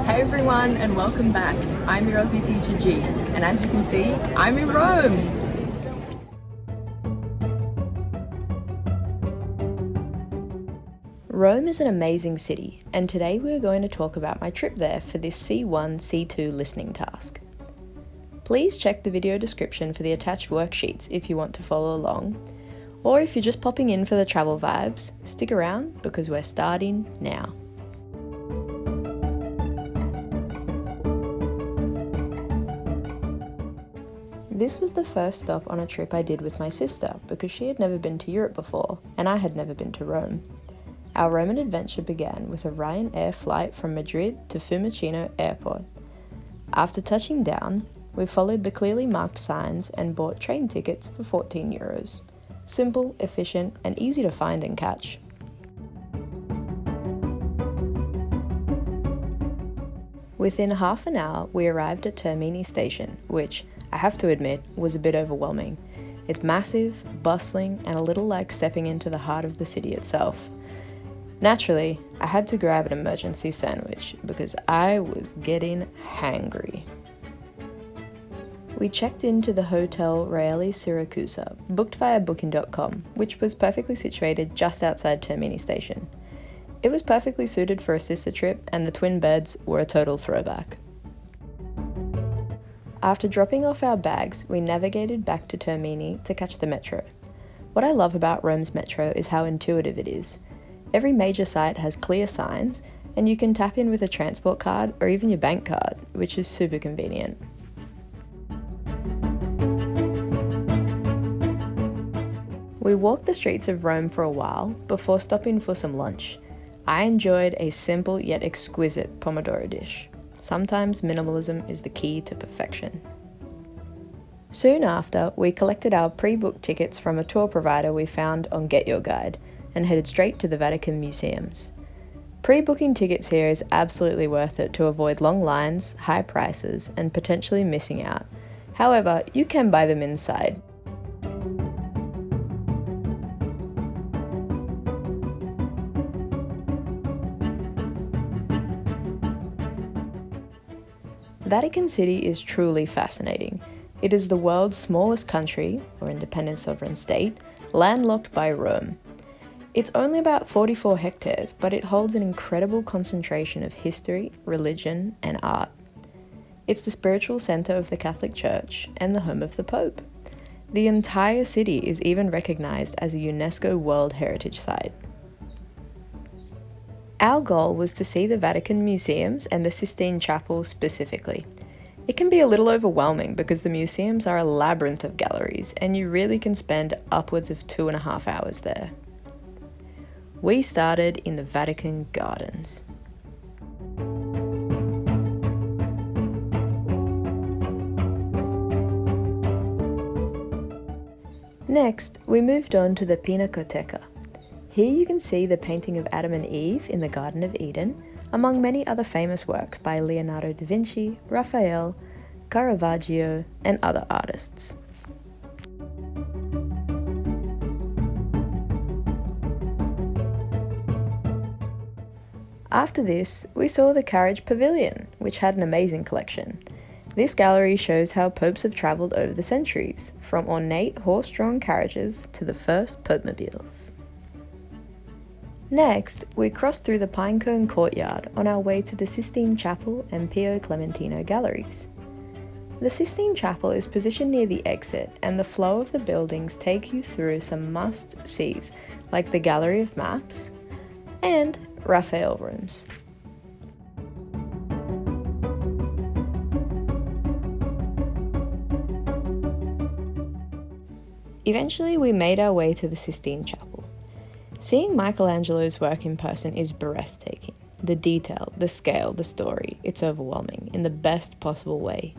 Hey everyone, and welcome back. I'm your Aussie Teacher G, and as you can see, I'm in Rome. Rome is an amazing city, and today we're going to talk about my trip there for this C1, C2 listening task. Please check the video description for the attached worksheets if you want to follow along, or if you're just popping in for the travel vibes, stick around because we're starting now. This was the first stop on a trip I did with my sister because she had never been to Europe before and I had never been to Rome. Our Roman adventure began with a Ryanair flight from Madrid to Fiumicino Airport. After touching down, we followed the clearly marked signs and bought train tickets for €14. Simple, efficient, and easy to find and catch. Within half an hour, we arrived at Termini station, which, I have to admit, was a bit overwhelming. It's massive, bustling, and a little like stepping into the heart of the city itself. Naturally, I had to grab an emergency sandwich because I was getting hangry. We checked into the Hotel Reale Siracusa, booked via booking.com, which was perfectly situated just outside Termini station. It was perfectly suited for a sister trip, and the twin beds were a total throwback. After dropping off our bags, we navigated back to Termini to catch the metro. What I love about Rome's metro is how intuitive it is. Every major site has clear signs, and you can tap in with a transport card or even your bank card, which is super convenient. We walked the streets of Rome for a while before stopping for some lunch. I enjoyed a simple yet exquisite pomodoro dish. Sometimes minimalism is the key to perfection. Soon after, we collected our pre-booked tickets from a tour provider we found on Get Your Guide and headed straight to the Vatican Museums. Pre-booking tickets here is absolutely worth it to avoid long lines, high prices, and potentially missing out. However, you can buy them inside. Vatican City is truly fascinating. It is the world's smallest country, or independent sovereign state, landlocked by Rome. It's only about 44 hectares, but it holds an incredible concentration of history, religion, and art. It's the spiritual center of the Catholic Church and the home of the Pope. The entire city is even recognized as a UNESCO World Heritage Site. Our goal was to see the Vatican Museums and the Sistine Chapel specifically. It can be a little overwhelming because the museums are a labyrinth of galleries and you really can spend upwards of 2.5 hours there. We started in the Vatican Gardens. Next, we moved on to the Pinacoteca. Here you can see the painting of Adam and Eve in the Garden of Eden, among many other famous works by Leonardo da Vinci, Raphael, Caravaggio, and other artists. After this, we saw the Carriage Pavilion, which had an amazing collection. This gallery shows how popes have travelled over the centuries, from ornate horse-drawn carriages to the first popemobiles. Next, we crossed through the Pinecone Courtyard on our way to the Sistine Chapel and Pio Clementino galleries. The Sistine Chapel is positioned near the exit, and the flow of the buildings take you through some must-sees like the Gallery of Maps and Raphael rooms. Eventually, we made our way to the Sistine Chapel. Seeing Michelangelo's work in person is breathtaking. The detail, the scale, the story, it's overwhelming in the best possible way.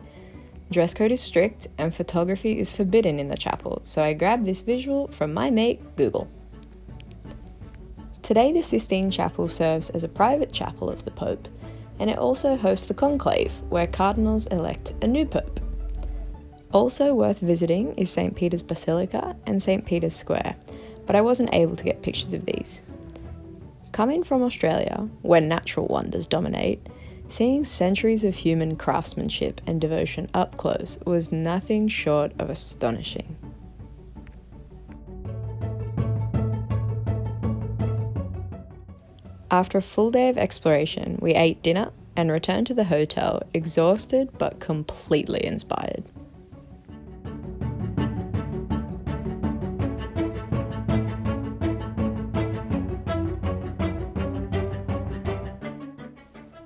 Dress code is strict and photography is forbidden in the chapel, so I grabbed this visual from my mate Google. Today the Sistine Chapel serves as a private chapel of the Pope, and it also hosts the conclave, where cardinals elect a new Pope. Also worth visiting is St. Peter's Basilica and St. Peter's Square, but I wasn't able to get pictures of these. Coming from Australia, where natural wonders dominate, Seeing centuries of human craftsmanship and devotion up close was nothing short of astonishing. After a full day of exploration, we ate dinner and returned to the hotel exhausted but completely inspired.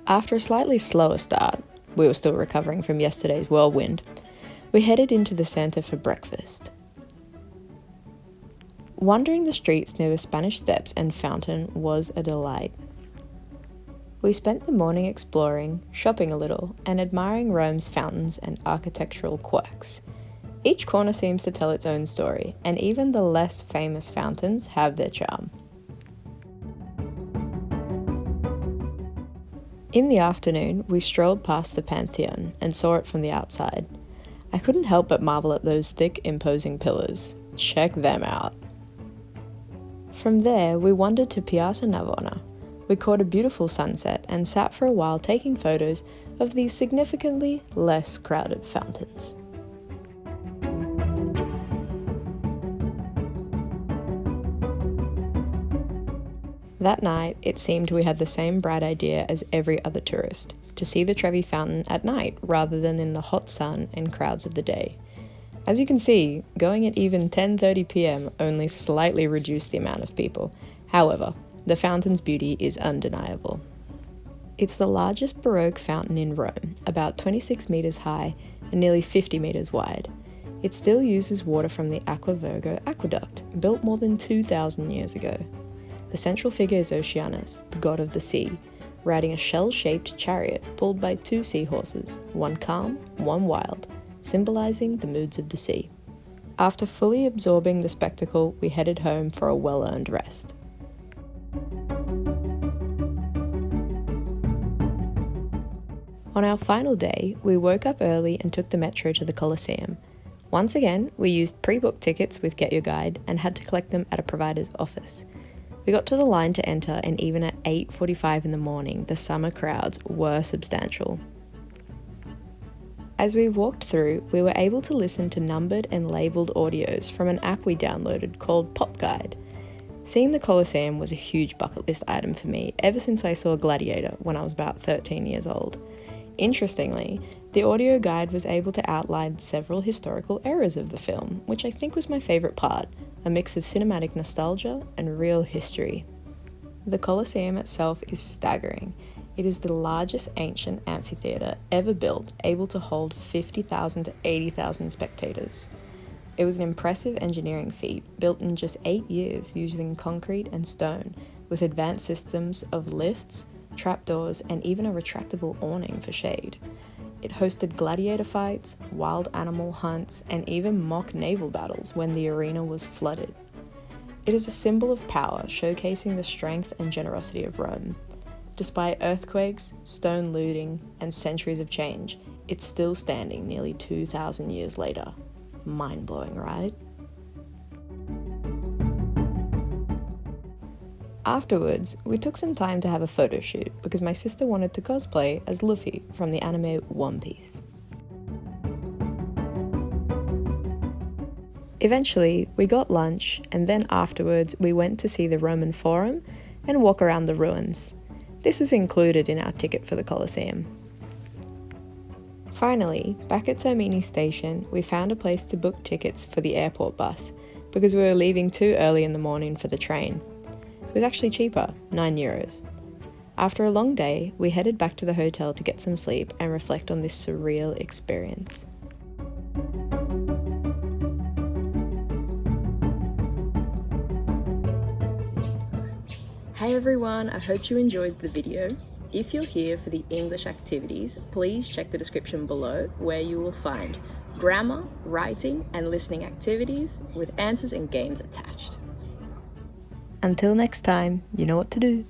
After a slightly slower start, we were still recovering from yesterday's whirlwind, we headed into the centre for breakfast. Wandering the streets near the Spanish Steps and fountain was a delight. We spent the morning exploring, shopping a little, and admiring Rome's fountains and architectural quirks. Each corner seems to tell its own story, and even the less famous fountains have their charm. In the afternoon, we strolled past the Pantheon and saw it from the outside. I couldn't help but marvel at those thick, imposing pillars. Check them out. From there, we wandered to Piazza Navona. We caught a beautiful sunset and sat for a while taking photos of these significantly less crowded fountains. That night, it seemed we had the same bright idea as every other tourist, to see the Trevi Fountain at night rather than in the hot sun and crowds of the day. As you can see, going at even 10:30 p.m. only slightly reduced the amount of people. However, the fountain's beauty is undeniable. It's the largest Baroque fountain in Rome, about 26 metres high and nearly 50 metres wide. It still uses water from the Aqua Virgo aqueduct, built more than 2,000 years ago. The central figure is Oceanus, the god of the sea, riding a shell-shaped chariot pulled by two seahorses, one calm, one wild, symbolising the moods of the sea. After fully absorbing the spectacle, we headed home for a well-earned rest. On our final day, we woke up early and took the metro to the Colosseum. Once again, we used pre-booked tickets with Get Your Guide and had to collect them at a provider's office. We got to the line to enter, and even at 8:45 in the morning, the summer crowds were substantial. As we walked through, we were able to listen to numbered and labelled audios from an app we downloaded called Pop Guide. Seeing the Colosseum was a huge bucket list item for me ever since I saw Gladiator when I was about 13 years old. Interestingly, the audio guide was able to outline several historical eras of the film, which I think was my favourite part, a mix of cinematic nostalgia and real history. The Colosseum itself is staggering. It is the largest ancient amphitheatre ever built, able to hold 50,000 to 80,000 spectators. It was an impressive engineering feat, built in just 8 years using concrete and stone, with advanced systems of lifts, trapdoors, and even a retractable awning for shade. It hosted gladiator fights, wild animal hunts, and even mock naval battles when the arena was flooded. It is a symbol of power, showcasing the strength and generosity of Rome. Despite earthquakes, stone looting, and centuries of change, it's still standing nearly 2,000 years later. Mind-blowing, right? Afterwards, we took some time to have a photo shoot because my sister wanted to cosplay as Luffy from the anime One Piece. Eventually, we got lunch, and then afterwards we went to see the Roman Forum and walk around the ruins. This was included in our ticket for the Colosseum. Finally, back at Termini Station, we found a place to book tickets for the airport bus because we were leaving too early in the morning for the train. It was actually cheaper, €9. After a long day, we headed back to the hotel to get some sleep and reflect on this surreal experience. Hey everyone, I hope you enjoyed the video. If you're here for the English activities, please check the description below where you will find grammar, writing, and listening activities with answers and games attached. Until next time, you know what to do.